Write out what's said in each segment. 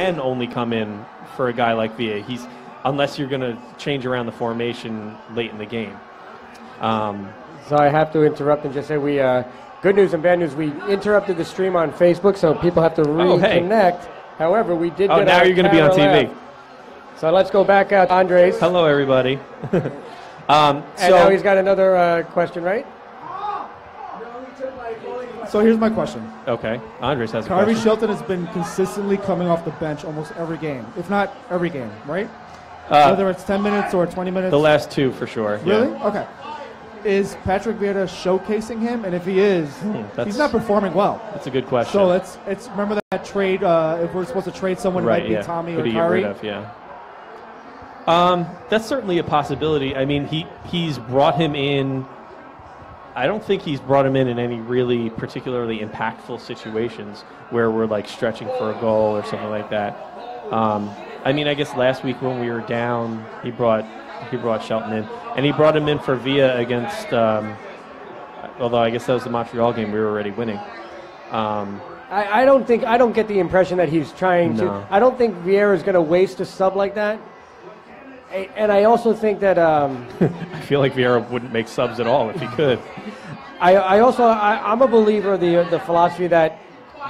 can only come in for a guy like Villa. Unless you're going to change around the formation late in the game. So I have to interrupt and just say good news and bad news. We interrupted the stream on Facebook, so people have to reconnect. Hey. However, we did. Oh, now you're going to be on TV. So let's go back out to Andres. Hello, everybody. And now he's got another question, right? So here's my question. Okay, Andres has a question. Kyree Shelton has been consistently coming off the bench almost every game, if not every game, right? Whether it's 10 minutes or 20 minutes. The last two, for sure. Really? Yeah. Okay. Is Patrick Vieira showcasing him? And if he is, he's not performing well. That's a good question. So it's remember that trade. If we're supposed to trade someone, right, it might be Tommy or Kyree. Kyree. That's certainly a possibility. I mean, he's brought him in. I don't think he's brought him in any really particularly impactful situations where we're like stretching for a goal or something like that. I mean, I guess last week when we were down, he brought Shelton in, and he brought him in for Villa against. Although I guess that was the Montreal game, we were already winning. I don't get the impression that he's trying to. I don't think Vieira is going to waste a sub like that. And I also think that I feel like Vieira wouldn't make subs at all if he could. I'm a believer of the philosophy that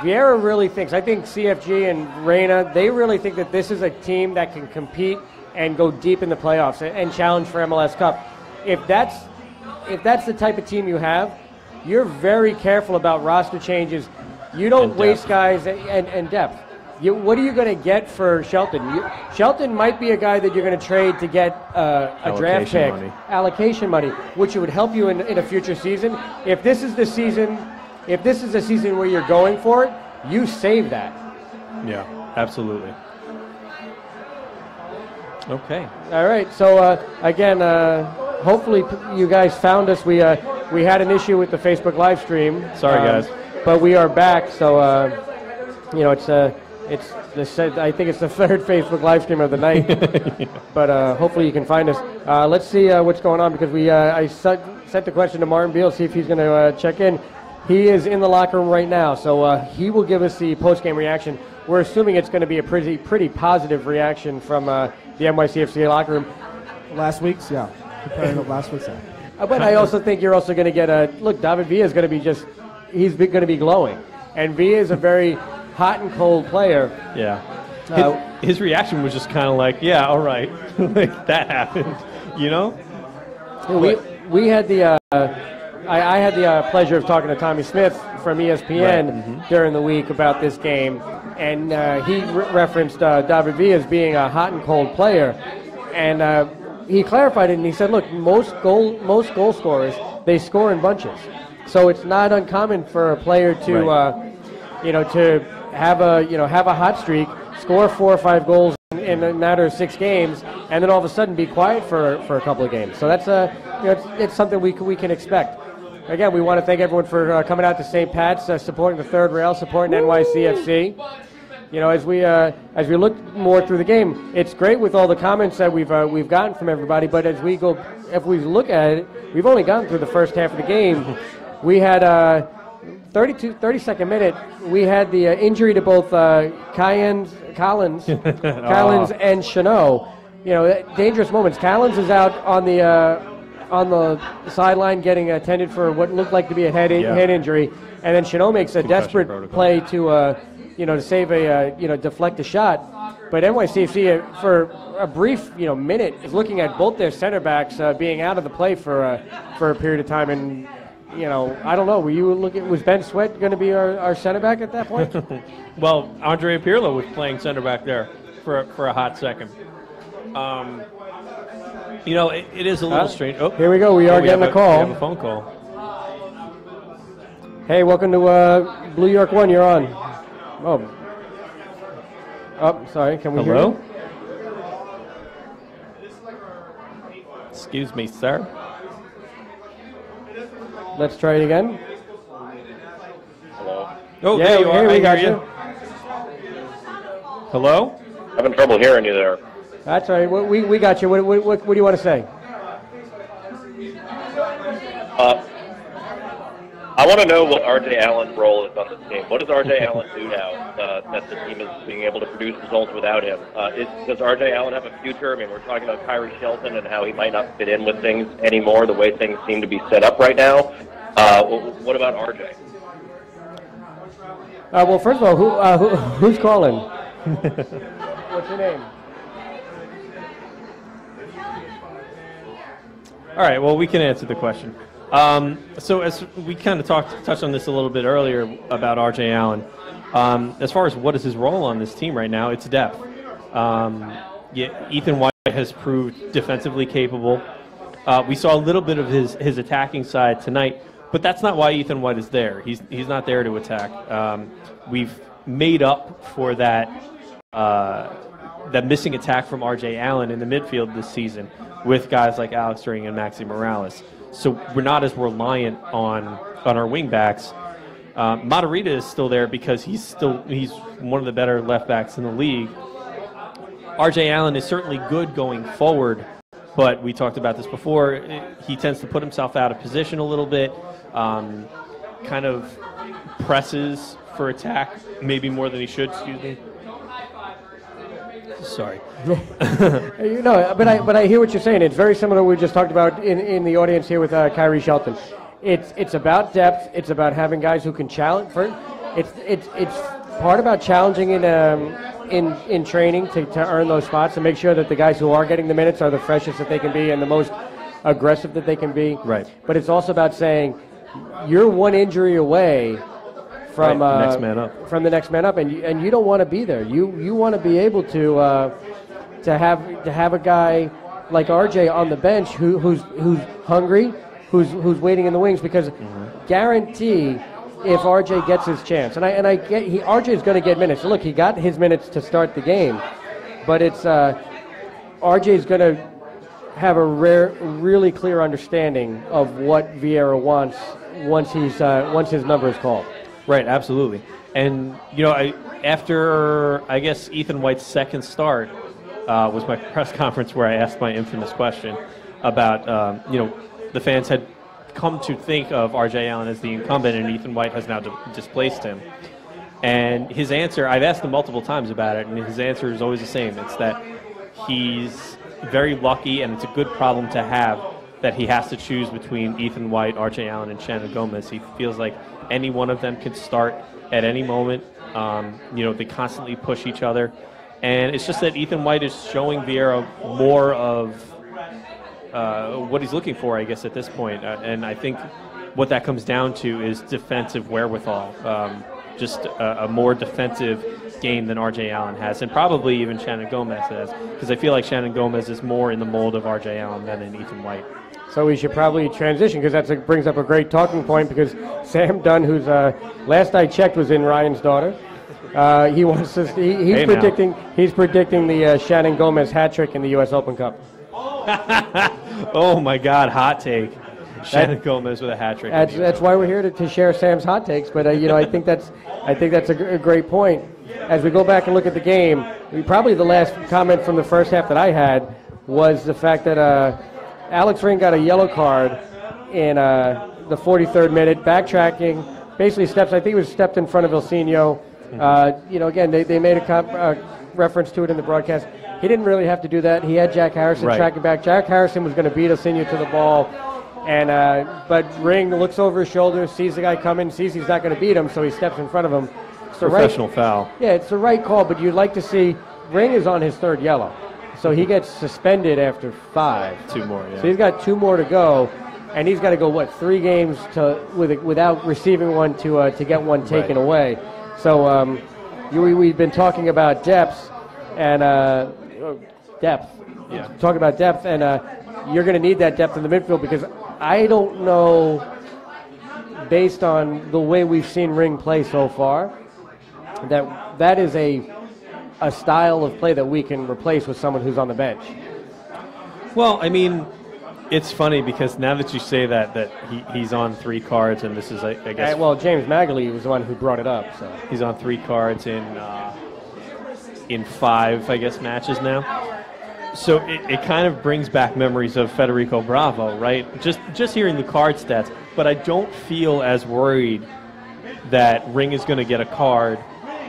Vieira really thinks. I think CFG and Reina, they really think that this is a team that can compete and go deep in the playoffs and challenge for MLS Cup. If that's the type of team you have, you're very careful about roster changes. You don't waste guys and depth. What are you going to get for Shelton? Shelton might be a guy that you're going to trade to get a draft pick, allocation money, which would help you in a future season. If this is the season where you're going for it, you save that. Yeah, absolutely. Okay. All right. So again, hopefully you guys found us. We had an issue with the Facebook live stream. Sorry, guys. But we are back. So I think it's the third Facebook live stream of the night. Yeah. But hopefully you can find us. Let's see what's going on, because I sent the question to Martin Beal, see if he's going to check in. He is in the locker room right now, so he will give us the post-game reaction. We're assuming it's going to be a pretty positive reaction from the NYCFC locker room. Last week's, yeah. Comparing to last week's. But I also think you're also going to get look, David Villa is going to be he's going to be glowing. And Villa is a very hot and cold player. Yeah. His reaction was just kind of like, yeah, all right. Like, that happened, you know? We had the I had the pleasure of talking to Tommy Smith from ESPN during the week about this game, and he referenced David Villa as being a hot and cold player, and he clarified it, and he said, look, most goal scorers, they score in bunches, so it's not uncommon for a player to to have a hot streak, score 4 or 5 goals in a matter of 6 games, and then all of a sudden be quiet for a couple of games. So that's it's something we can expect. Again, we want to thank everyone for coming out to St. Pat's, supporting the Third Rail, supporting NYCFC. You know, as we look more through the game, it's great with all the comments that we've gotten from everybody. But if we look at it, we've only gotten through the first half of the game. We had 32nd minute. We had the injury to both Collins and Chanot. You know, dangerous moments. Collins is out on the sideline getting attended for what looked like to be a head injury, and then Chanot makes a desperate play to save deflect a shot. But NYCFC for a brief minute is looking at both their center backs being out of the play for a period of time, and I don't know. Was Ben Sweat going to be our center back at that point? Well, Andrea Pirlo was playing center back there for a hot second. It is a little strange. Oh, here we go. We are getting a call. We have a phone call. Hey, welcome to Blue York 1. You're on. Oh, sorry. Can we hear you? Excuse me, sir. Let's try it again. Hello. Oh, yeah, there you are. We I got hear you. Hello? Having trouble hearing you there. That's all right. We got you. What do you want to say? I want to know what R.J. Allen's role is on this team. What does R.J. Allen do now that the team is being able to produce results without him? Does R.J. Allen have a future? I mean, we're talking about Kyrie Shelton and how he might not fit in with things anymore, the way things seem to be set up right now. What about R.J.? Well, first of all, who's calling? What's your name? All right, well, we can answer the question. So as we kind of touched on this a little bit earlier about R.J. Allen, as far as what is his role on this team right now, it's depth. Ethan White has proved defensively capable. We saw a little bit of his attacking side tonight, but that's not why Ethan White is there. He's not there to attack. We've made up for that missing attack from R.J. Allen in the midfield this season with guys like Alex Ring and Maxi Morales. So we're not as reliant on our wingbacks. Matarrita is still there because he's one of the better left backs in the league. R.J. Allen is certainly good going forward, but we talked about this before. He tends to put himself out of position a little bit, kind of presses for attack, maybe more than he should. Excuse me. Sorry. But I hear what you're saying. It's very similar to what we just talked about in the audience here with Kyrie Shelton. It's about depth. It's about having guys who can challenge. It's part about challenging in training to earn those spots and make sure that the guys who are getting the minutes are the freshest that they can be and the most aggressive that they can be. Right. But it's also about saying you're one injury away from next man up. From the next man up, and you don't want to be there. You want to be able to have a guy like RJ on the bench who's hungry, who's waiting in the wings, because guarantee if RJ gets his chance, and I get RJ is going to get minutes. Look, he got his minutes to start the game, but it's RJ is going to have a really clear understanding of what Vieira wants once his number is called. Right, absolutely. And, after, I guess, Ethan White's second start was my press conference where I asked my infamous question about, the fans had come to think of R.J. Allen as the incumbent, and Ethan White has now displaced him. And his answer, I've asked him multiple times about it, and his answer is always the same. It's that he's very lucky, and it's a good problem to have, that he has to choose between Ethan White, R.J. Allen, and Shannon Gomez. He feels like any one of them can start at any moment. They constantly push each other. And it's just that Ethan White is showing Vieira more of what he's looking for, I guess, at this point. And I think what that comes down to is defensive wherewithal. Just a more defensive game than R.J. Allen has, and probably even Shannon Gomez has, because I feel like Shannon Gomez is more in the mold of R.J. Allen than in Ethan White. So we should probably transition, because that brings up a great talking point, because Sam Dunn, who's last I checked was in Ryan's daughter, he wants to. He's predicting the Shannon Gomez hat trick in the U.S. Open Cup. Oh my God, hot take! Shannon Gomez with a hat trick. That's why we're here to share Sam's hot takes. But I think that's a great point. As we go back and look at the game, probably the last comment from the first half that I had was the fact that Alex Ring got a yellow card in the 43rd minute, backtracking, basically stepped in front of Ilsinho. Again, they made a reference to it in the broadcast. He didn't really have to do that. He had Jack Harrison tracking back. Jack Harrison was going to beat Ilsinho to the ball, but Ring looks over his shoulder, sees the guy coming, sees he's not going to beat him, so he steps in front of him. It's professional foul. Yeah, it's the right call, but you'd like to see Ring is on his third yellow. So he gets suspended after 5. 2 more, yeah. So he's got 2 more to go, and he's got to go 3 games without receiving one to get one taken away. So we've been talking about depth and depth. Yeah. Talking about depth, and you're going to need that depth in the midfield, because I don't know, based on the way we've seen Ring play so far, that is a style of play that we can replace with someone who's on the bench. Well, I mean, it's funny because now that you say that he's on 3 cards, and this is, I guess... well, James Magley was the one who brought it up. So he's on 3 cards in 5, I guess, matches now. So it kind of brings back memories of Federico Bravo, right? Just hearing the card stats, but I don't feel as worried that Ring is going to get a card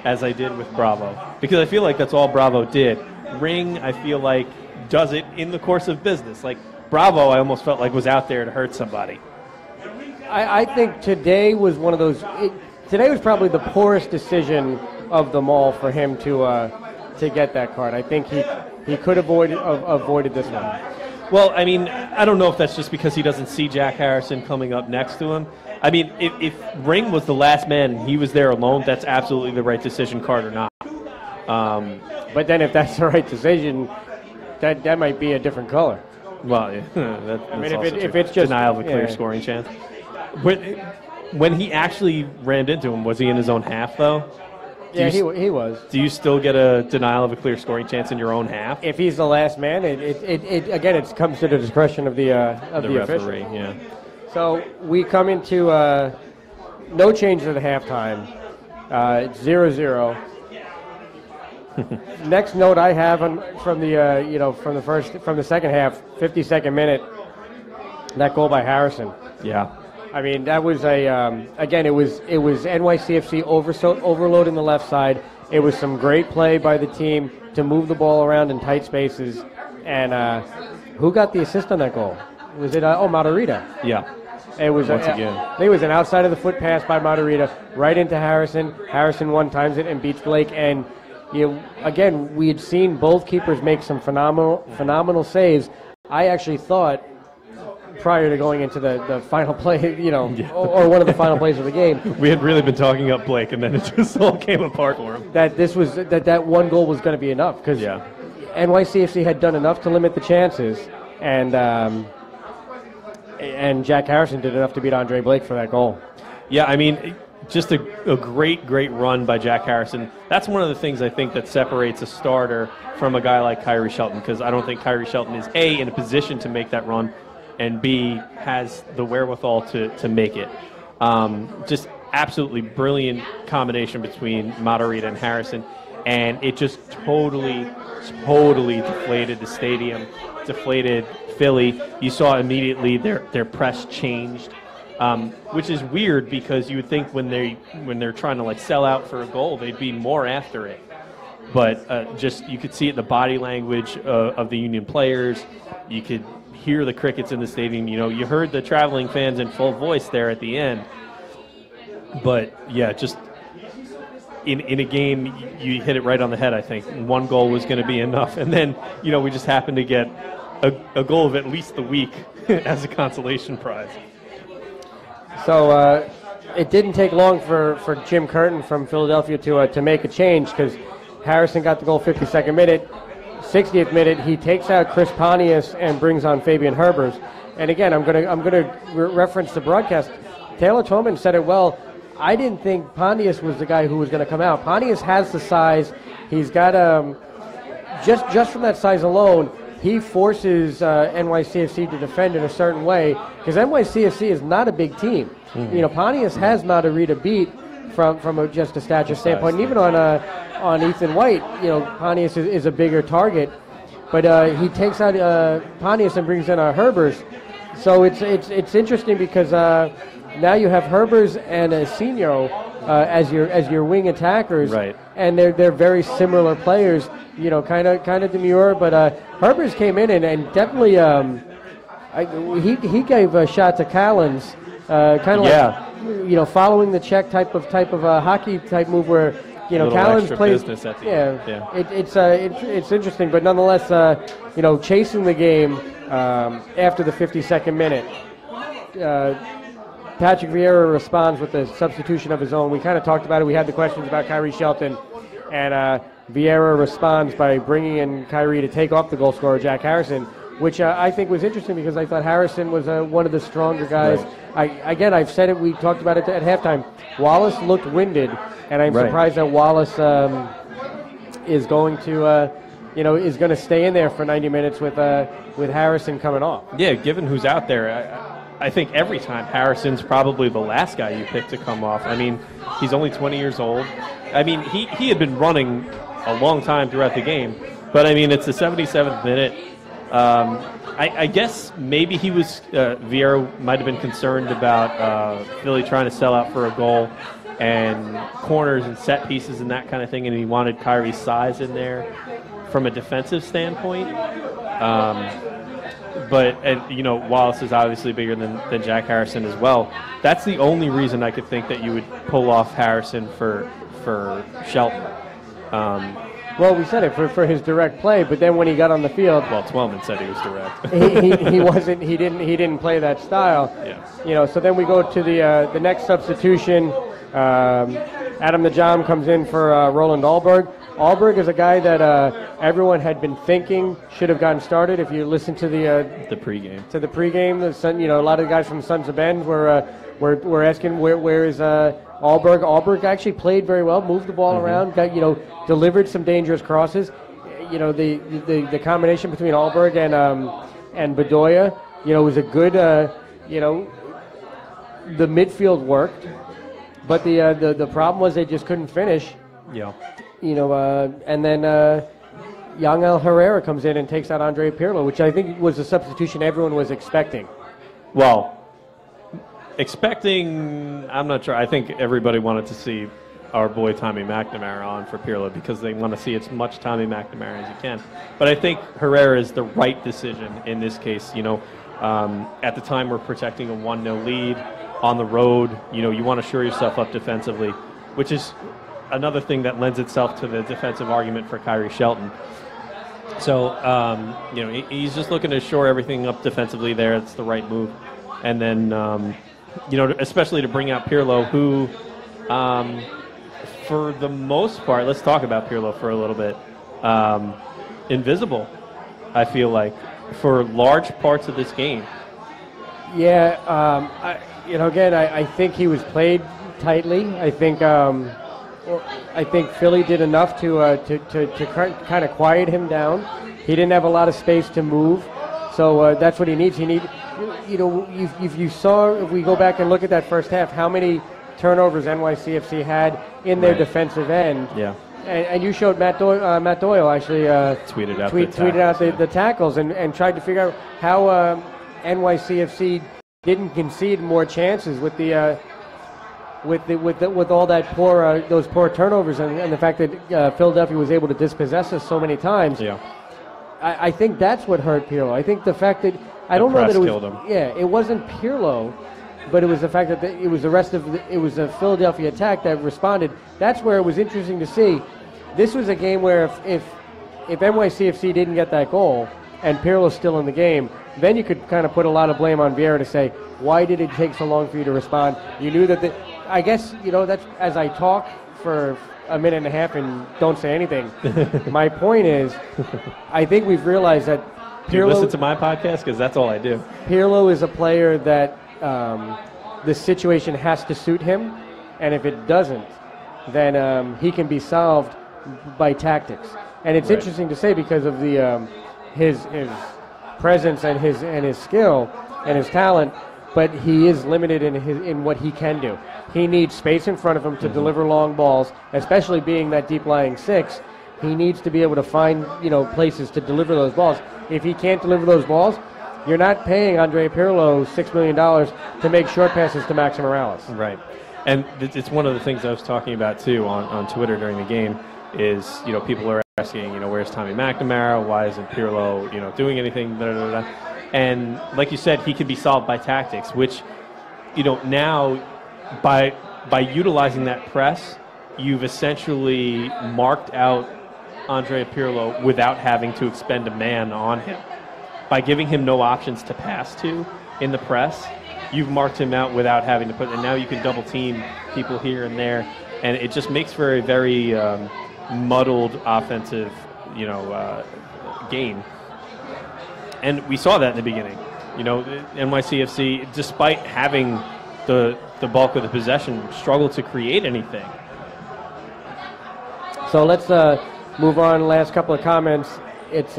as I did with Bravo, because I feel like that's all Bravo did. Ring, I feel like, does it in the course of business. Like Bravo, I almost felt like was out there to hurt somebody. I think today was one of those. Today was probably the poorest decision of them all for him to get that card. I think he could have avoided this one. Well, I mean, I don't know if that's just because he doesn't see Jack Harrison coming up next to him. I mean, if Ring was the last man and he was there alone, that's absolutely the right decision, card or not. But then if that's the right decision, that might be a different color. Well, yeah, that's I mean, if true. it's just denial of a clear scoring chance. When he actually rammed into him, was he in his own half, though? Yeah, he was. Do you still get a denial of a clear scoring chance in your own half? If he's the last man, it comes to the discretion of the referee. official. Yeah. So we come into no change at the halftime. It's 0-0. Next note I have from the second half, 52nd minute, that goal by Harrison. Yeah. I mean, that was it was NYCFC overloading the left side. It was some great play by the team to move the ball around in tight spaces. And who got the assist on that goal? Was it Matarrita? Yeah. It was once again. I think it was an outside of the foot pass by Matarrita right into Harrison. Harrison one times it and beats Blake. And again, we had seen both keepers make some phenomenal saves. I actually thought, prior to going into the final play, or one of the final plays of the game, we had really been talking up Blake, and then it just all came apart for him. That that one goal was going to be enough, because NYCFC had done enough to limit the chances, and Jack Harrison did enough to beat Andre Blake for that goal. Yeah, I mean, just a great run by Jack Harrison. That's one of the things I think that separates a starter from a guy like Kyrie Shelton, because I don't think Kyrie Shelton is A, in a position to make that run, and B, has the wherewithal to make it. Just absolutely brilliant combination between Matarrita and Harrison, and it just totally deflated the stadium, deflated Philly. You saw immediately their press changed, which is weird, because you would think when they're trying to sell out for a goal, they'd be more after it. But just you could see it in the body language of the Union players. You could hear the crickets in the stadium. You heard the traveling fans in full voice there at the end. But yeah, just in a game, you hit it right on the head. I think one goal was going to be enough, and then we just happened to get a goal of at least the week as a consolation prize. So it didn't take long for Jim Curtin from Philadelphia to make a change, because Harrison got the goal 52nd minute. 60th minute, he takes out Chris Pontius and brings on Fabian Herbers. And again, I'm gonna reference the broadcast. Taylor Twellman said it well. I didn't think Pontius was the guy who was going to come out. Pontius has the size. He's got just from that size alone, he forces NYCFC to defend in a certain way, because NYCFC is not a big team. Mm-hmm. Pontius has Matarrita beat from just a stature standpoint. And even on Ethan White, Pontius is a bigger target, but he takes out Pontius and brings in Herbers. So it's interesting, because now you have Herbers and Senio as your wing attackers, right? And they're very similar players. Kind of demure, but Herbers came in and definitely he gave a shot to Callens, like following the check type of hockey type move where Callens plays. It's interesting, but nonetheless, chasing the game after the 52nd minute. Patrick Vieira responds with a substitution of his own. We kind of talked about it. We had the questions about Kyrie Shelton, and Vieira responds by bringing in Kyrie to take off the goal scorer, Jack Harrison, which I think was interesting, because I thought Harrison was one of the stronger guys. Right. I've said it. We talked about it at halftime. Wallace looked winded, and I'm surprised that Wallace is going to stay in there for 90 minutes with Harrison coming off. Yeah, given who's out there, I think every time Harrison's probably the last guy you pick to come off. I mean, he's only 20 years old. I mean, he had been running a long time throughout the game, But I mean, it's the 77th minute. I guess maybe he was Vieira might have been concerned about Philly trying to sell out for a goal and corners and set pieces and that kind of thing, and he wanted Kyrie's size in there from a defensive standpoint. But Wallace is obviously bigger than Jack Harrison as well. That's the only reason I could think that you would pull off Harrison for Shelton. Well, we said it for his direct play, but then when he got on the field, well, Twellman said he was direct. he wasn't. He didn't play that style. Yeah. So then we go to the next substitution. Adam Najam comes in for Roland Alberg. Alberg is a guy that everyone had been thinking should have gotten started. If you listen to the pregame, a lot of the guys from Sons of Ben were asking where is Alberg. Alberg actually played very well, moved the ball around, delivered some dangerous crosses. The combination between Alberg and Bedoya, was a good. The midfield worked, but the problem was they just couldn't finish. Yeah. And then Yangel Herrera comes in and takes out Andre Pirlo, which I think was a substitution everyone was expecting. Well, I'm not sure. I think everybody wanted to see our boy Tommy McNamara on for Pirlo because they want to see as much Tommy McNamara as you can. But I think Herrera is the right decision in this case. At the time we're protecting a 1-0 lead on the road. You want to shore yourself up defensively, which is another thing that lends itself to the defensive argument for Kyrie Shelton. So, he's just looking to shore everything up defensively there. It's the right move. And then, especially to bring out Pirlo, who, for the most part, let's talk about Pirlo for a little bit. Invisible, I feel like, for large parts of this game. Yeah, I think he was played tightly. I think Philly did enough to kind of quiet him down. He didn't have a lot of space to move, so that's what he needs. If we go back and look at that first half, how many turnovers NYCFC had in their defensive end? Yeah. And you showed Matt Doyle actually tweeted out the tackles and tried to figure out how NYCFC didn't concede more chances with the. With all that those poor turnovers and the fact that Philadelphia was able to dispossess us so many times, I think that's what hurt Pirlo. I think the fact that I don't know that it was killed him. It wasn't Pirlo, but it was the fact that it was the rest of it was a Philadelphia attack that responded. That's where it was interesting to see. This was a game where if NYCFC didn't get that goal and Pirlo's still in the game, then you could kind of put a lot of blame on Vieira to say, why did it take so long for you to respond? You knew that I guess, that's as I talk for a minute and a half and don't say anything. My point is, I think we've realized that Pirlo... Do you listen to my podcast? Because that's all I do. Pirlo is a player that the situation has to suit him, and if it doesn't, then he can be solved by tactics. And it's interesting to say because of the his presence and his skill and his talent, but he is limited in what he can do. He needs space in front of him to deliver long balls, especially being that deep-lying six. He needs to be able to find places to deliver those balls. If he can't deliver those balls, you're not paying Andre Pirlo $6 million to make short passes to Maxi Morales. Right. And it's one of the things I was talking about, too, on Twitter during the game is, people are asking, where's Tommy McNamara? Why isn't Pirlo, doing anything? Blah, blah, blah. And like you said, he can be solved by tactics, which, now by utilizing that press, you've essentially marked out Andre Pirlo without having to expend a man on him. By giving him no options to pass to in the press, you've marked him out without having to and now you can double team people here and there, and it just makes for a very muddled offensive, game. And we saw that in the beginning. NYCFC, despite having the bulk of the possession, struggled to create anything. So let's move on. Last couple of comments. It's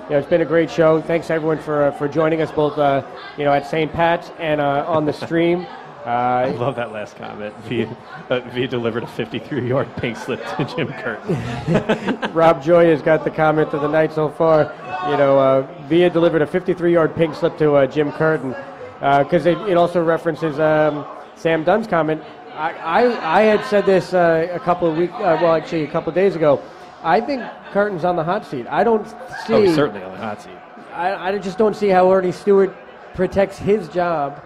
it's been a great show. Thanks everyone for joining us both at St. Pat's and on the stream. I love that last comment. Villa delivered a 53-yard pink slip to Jim Curtin. Rob Joy has got the comment of the night so far. Villa delivered a 53-yard pink slip to Jim Curtin, because it also references Sam Dunn's comment. I had said this a couple of days ago. I think Curtin's on the hot seat. I don't see. Oh, he's certainly on the hot seat. I just don't see how Ernie Stewart protects his job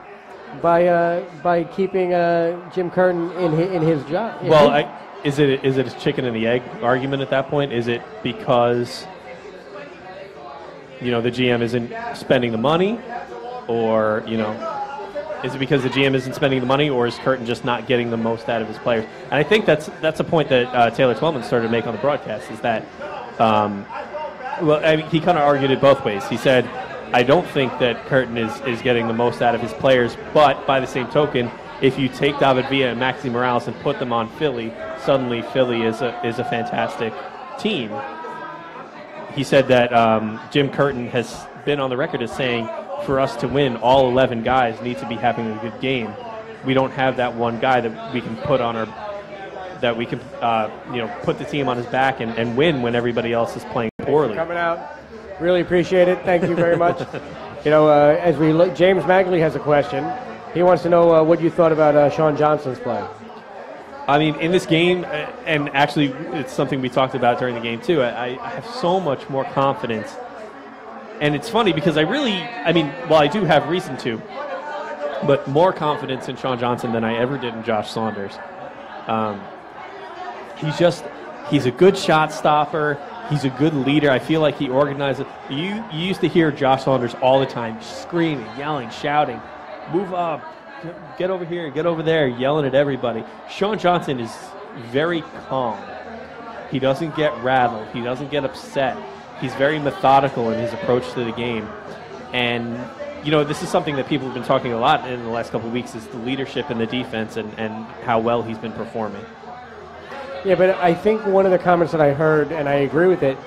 by keeping Jim Curtin in his job. Well, is it a chicken and the egg argument at that point? Is it because the GM isn't spending the money, or is it because the GM isn't spending the money, or is Curtin just not getting the most out of his players? And I think that's a point that Taylor Twellman started to make on the broadcast, is that he kind of argued it both ways. He said, I don't think that Curtin is getting the most out of his players, but by the same token, if you take David Villa and Maxi Morales and put them on Philly, suddenly Philly is a fantastic team. He said that Jim Curtin has been on the record as saying, for us to win, all 11 guys need to be having a good game. We don't have that one guy that we can put put the team on his back and win when everybody else is playing poorly. Coming out. Really appreciate it. Thank you very much. As we look, James Magley has a question. He wants to know what you thought about Sean Johnson's play. I mean, in this game, and actually it's something we talked about during the game too, I have so much more confidence. And it's funny because I do have reason to, but more confidence in Sean Johnson than I ever did in Josh Saunders. He's a good shot stopper. He's a good leader. I feel like he organizes. You used to hear Josh Saunders all the time screaming, yelling, shouting, move up, get over here, get over there, yelling at everybody. Sean Johnson is very calm. He doesn't get rattled. He doesn't get upset. He's very methodical in his approach to the game. And, this is something that people have been talking a lot in the last couple of weeks, is the leadership in the defense and how well he's been performing. Yeah, but I think one of the comments that I heard, and I agree with it,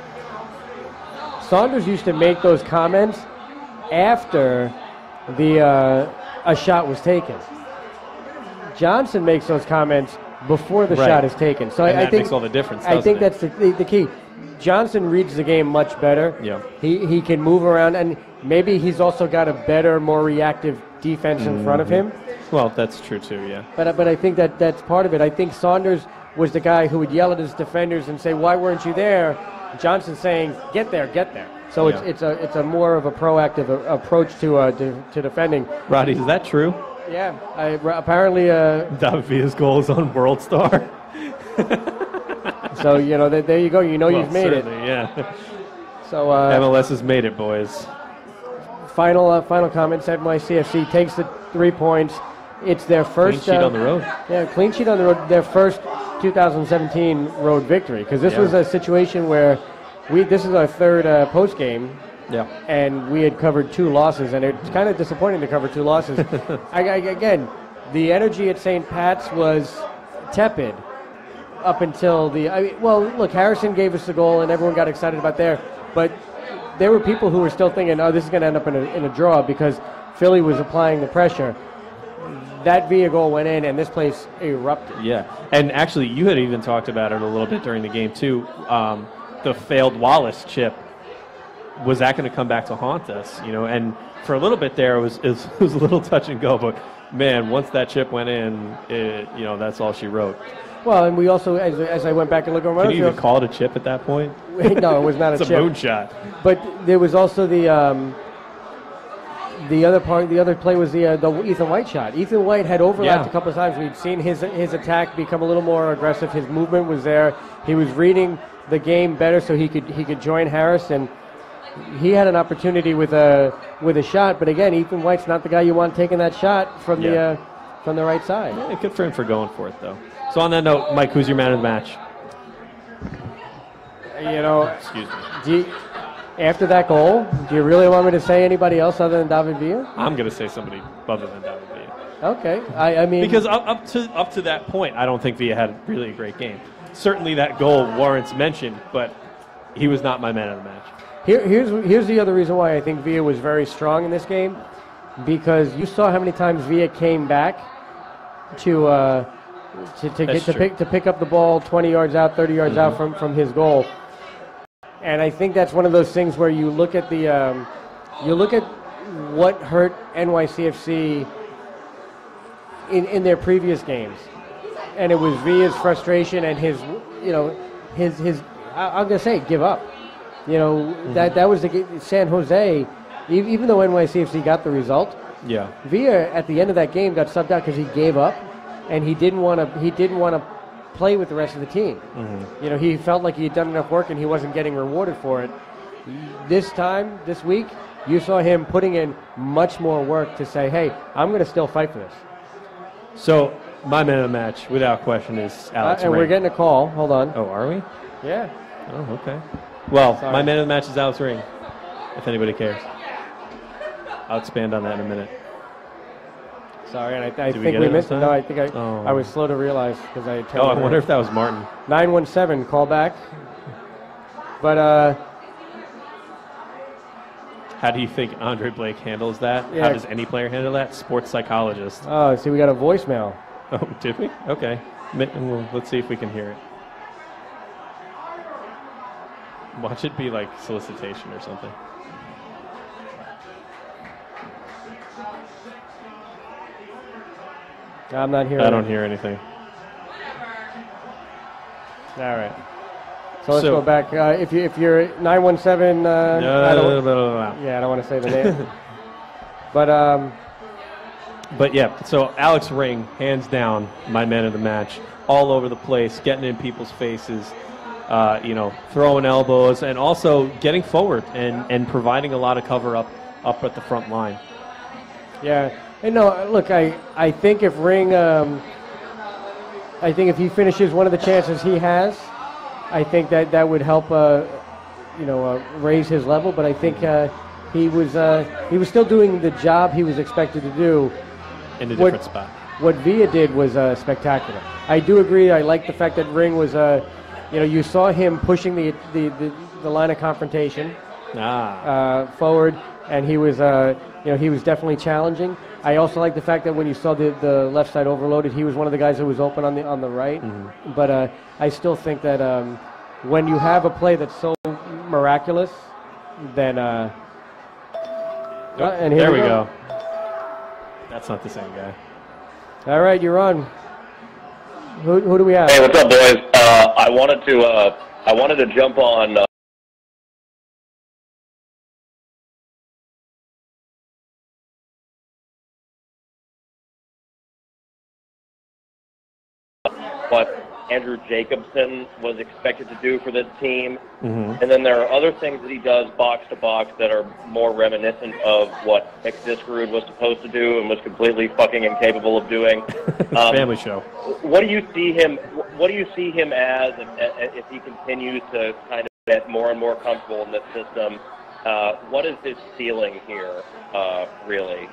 Saunders used to make those comments after a shot was taken. Johnson makes those comments before the shot is taken. So I think makes all the difference. I think that's the key. Johnson reads the game much better. Yeah. He can move around, and maybe he's also got a better, more reactive defense in front of him. Well, that's true too, yeah. But I think that's part of it. I think Saunders was the guy who would yell at his defenders and say, "Why weren't you there?" Johnson saying, "Get there, get there." So it's a more of a proactive approach to defending. Roddy, is that true? Yeah, apparently. David Villa's goal is on World Star. So there you go. You've made it. Yeah. So MLS has made it, boys. Final comments. NYCFC takes the 3 points. It's their first clean sheet on the road. Yeah, clean sheet on the road. Their first 2017 road victory, because this was a situation where this is our third post game. Yeah. And we had covered 2 losses, and it's kind of disappointing to cover 2 losses. Again, the energy at St. Pat's was tepid up until look, Harrison gave us the goal, and everyone got excited about there, but there were people who were still thinking, oh, this is going to end up in a draw because Philly was applying the pressure. That Villa goal went in, and this place erupted. Yeah, and actually, you had even talked about it a little bit during the game, too. The failed Wallace chip, was that going to come back to haunt us? And for a little bit there, it was a little touch and go, but, man, once that chip went in, that's all she wrote. Well, and we also, as I went back and looked around, can you even call it a chip at that point? No, it was not a chip. It's a moonshot. But there was also the other play was the Ethan White shot. Ethan White had overlapped a couple of times. We'd seen his attack become a little more aggressive. His movement was there. He was reading the game better, so he could join Harris, and he had an opportunity with a shot. But again, Ethan White's not the guy you want taking that shot from the right side. Yeah, good for him for going for it, though. So on that note, Mike, who's your man of the match? Excuse me. After that goal, do you really want me to say anybody else other than David Villa? I'm going to say somebody other than David Villa. Okay, I mean, because up to that point, I don't think Villa had really a great game. Certainly, that goal warrants mention, but he was not my man of the match. Here's the other reason why I think Villa was very strong in this game, because you saw how many times Villa came back to pick up the ball 20 yards out, 30 yards out from his goal. And I think that's one of those things where you look at what hurt NYCFC in their previous games, and it was Villa's frustration and his I'm gonna say give up. That was San Jose. Even though NYCFC got the result, Villa at the end of that game got subbed out because he gave up, and he didn't want to play with the rest of the team. He felt like he had done enough work and he wasn't getting rewarded for it. This week, you saw him putting in much more work to say, hey, I'm going to still fight for this. So, my man of the match, without question, is Alex And Ring. we're getting a call. Hold on. Oh, are we? Yeah. Oh, okay. Well, Sorry. my man of the match is Alex Ring, if anybody cares. I'll expand on that in a minute. Sorry, and I Did we think get we it missed this it. time? No, I think Oh. I was slow to realize because I Oh, I wonder if that was Martin. 917 call back. But How do you think Andre Blake handles that? Yeah. How does any player handle that? Sports psychologist. see, we got a voicemail. Oh, did we? Okay. Well, let's see if we can hear it. Watch it be like solicitation or something. I'm not hearing. I don't hear anything. All right. So let's go back. If you're 917, I don't want to say the name. But yeah, so Alex Ring, hands down, my man of the match, all over the place, getting in people's faces, throwing elbows, and also getting forward and providing a lot of cover up at the front line. Yeah. And no, look, I think if Ring, I think if he finishes one of the chances he has, I think that would help, raise his level. But I think he was still doing the job he was expected to do. In a different spot. What Villa did was spectacular. I do agree. I like the fact that Ring was, you saw him pushing the line of confrontation forward, and he was, he was definitely challenging. I also like the fact that when you saw the left side overloaded, he was one of the guys that was open on the right. Mm-hmm. But I still think that when you have a play that's so miraculous, then and here there we go. That's not the same guy. All right, you're on. Who do we have? Hey, what's up, boys? I wanted to jump on. What Andrew Jacobson was expected to do for this team. Mm-hmm. And then there are other things that he does box to box that are more reminiscent of what Nick Diskerud was supposed to do and was completely fucking incapable of doing. Family show. What do you see him as if he continues to kind of get more and more comfortable in this system? What is his ceiling here, really,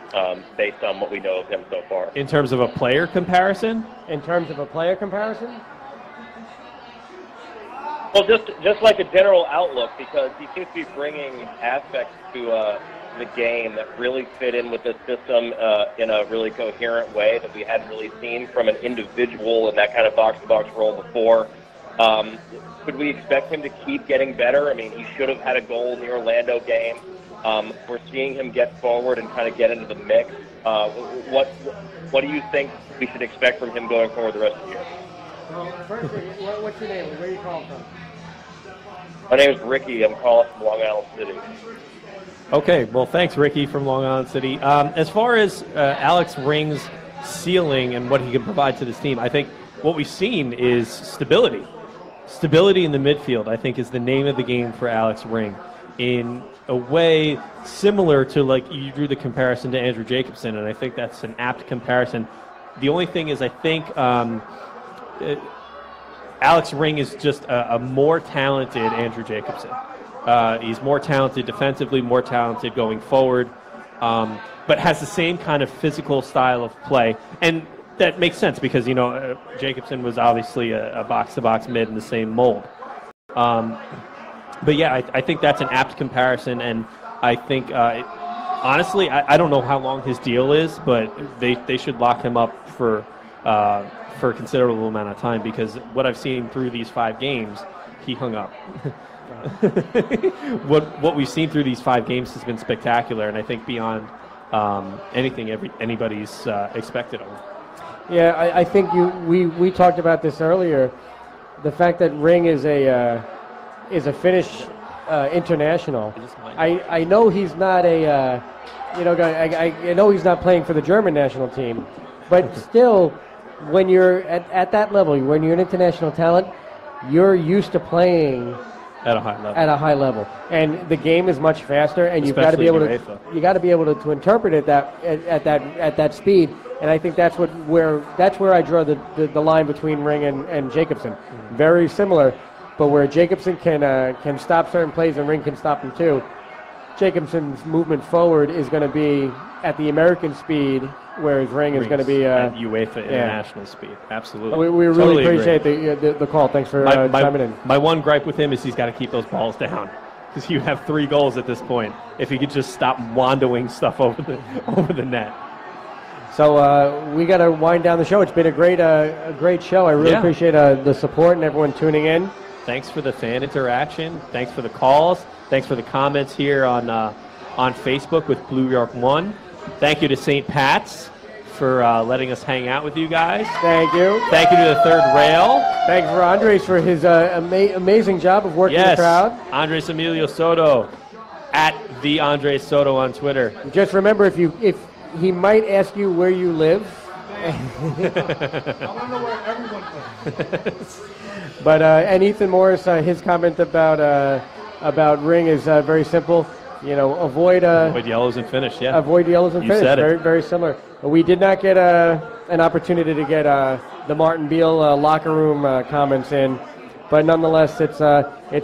based on what we know of him so far? In terms of a player comparison? In terms of a player comparison? Well, just like a general outlook, because he seems to be bringing aspects to the game that really fit in with this system in a really coherent way that we hadn't really seen from an individual in that kind of box-to-box role before. Could we expect him to keep getting better? I mean, he should have had a goal in the Orlando game. We're seeing him get forward and kind of get into the mix. What do you think we should expect from him going forward the rest of the year? Well, first, what's your name? Where are you calling from? My name is Ricky. I'm calling from Long Island City. Okay, well, thanks, Ricky from Long Island City. As far as Alex Ring's ceiling and what he can provide to this team, I think what we've seen is stability. Stability in the midfield, I think, is the name of the game for Alex Ring. In a way similar to, like, you drew the comparison to Andrew Jacobson, and I think that's an apt comparison. The only thing is, I think Alex Ring is just a more talented Andrew Jacobson. He's more talented defensively, more talented going forward, but has the same kind of physical style of play. And that makes sense because, Jacobson was obviously a box-to-box mid in the same mold. But yeah, I think that's an apt comparison, and I think, honestly, I don't know how long his deal is, but they should lock him up for for a considerable amount of time, because what I've seen through these 5 games, he hung up. What we've seen through these 5 games has been spectacular, and I think beyond anything anybody's expected of him. Yeah, I think we talked about this earlier. The fact that Ring is a Finnish international. I know he's not a I know he's not playing for the German national team, but still, when you're at that level, when you're an international talent, you're used to playing at a high level. At a high level, and the game is much faster, and you've got to be able to interpret it at that speed. And I think that's where I draw the line between Ring and Jacobson. Mm-hmm. Very similar, but where Jacobson can stop certain plays and Ring can stop them too. Jacobson's movement forward is going to be at the American speed, whereas Ring is going to be at UEFA international speed. Absolutely. We really appreciate the call. Thanks for chiming in. My one gripe with him is he's got to keep those balls down, because you have 3 goals at this point. If he could just stop wandoing stuff over the net. So we got to wind down the show. It's been a great show. I really appreciate the support and everyone tuning in. Thanks for the fan interaction. Thanks for the calls. Thanks for the comments here on Facebook with Blue York 1. Thank you to St. Pat's for letting us hang out with you guys. Thank you. Thank you to the Third Rail. Thanks for Andres for his amazing job of working the crowd. Andres Emilio Soto, at the Andres Soto on Twitter. Just remember, if he might ask you where you live. I want to know where everyone lives. But and Ethan Morris, his comment about Ring is very simple. Avoid yellows and finish. Yeah. Avoid yellows and you finish. Said it. Very, very similar. We did not get an opportunity to get the Martin Beal locker room comments in, but nonetheless, it's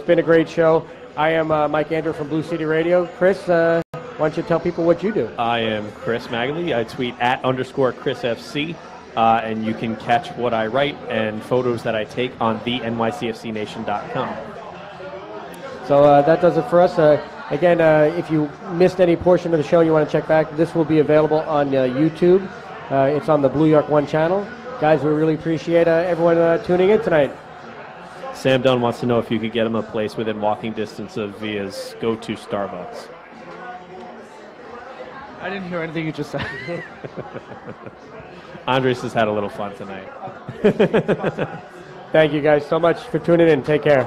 been a great show. I am Mike Andrew from Blue City Radio. Chris, why don't you tell people what you do? I am Chris Magley. I tweet @_ChrisFC. And you can catch what I write and photos that I take on the NYCFCNation.com. So that does it for us. Again, if you missed any portion of the show and you want to check back, this will be available on YouTube. It's on the Blue York 1 channel. Guys, we really appreciate everyone tuning in tonight. Sam Dunn wants to know if you could get him a place within walking distance of Via's go-to Starbucks. I didn't hear anything you just said. Andres has had a little fun tonight. Thank you guys so much for tuning in. Take care.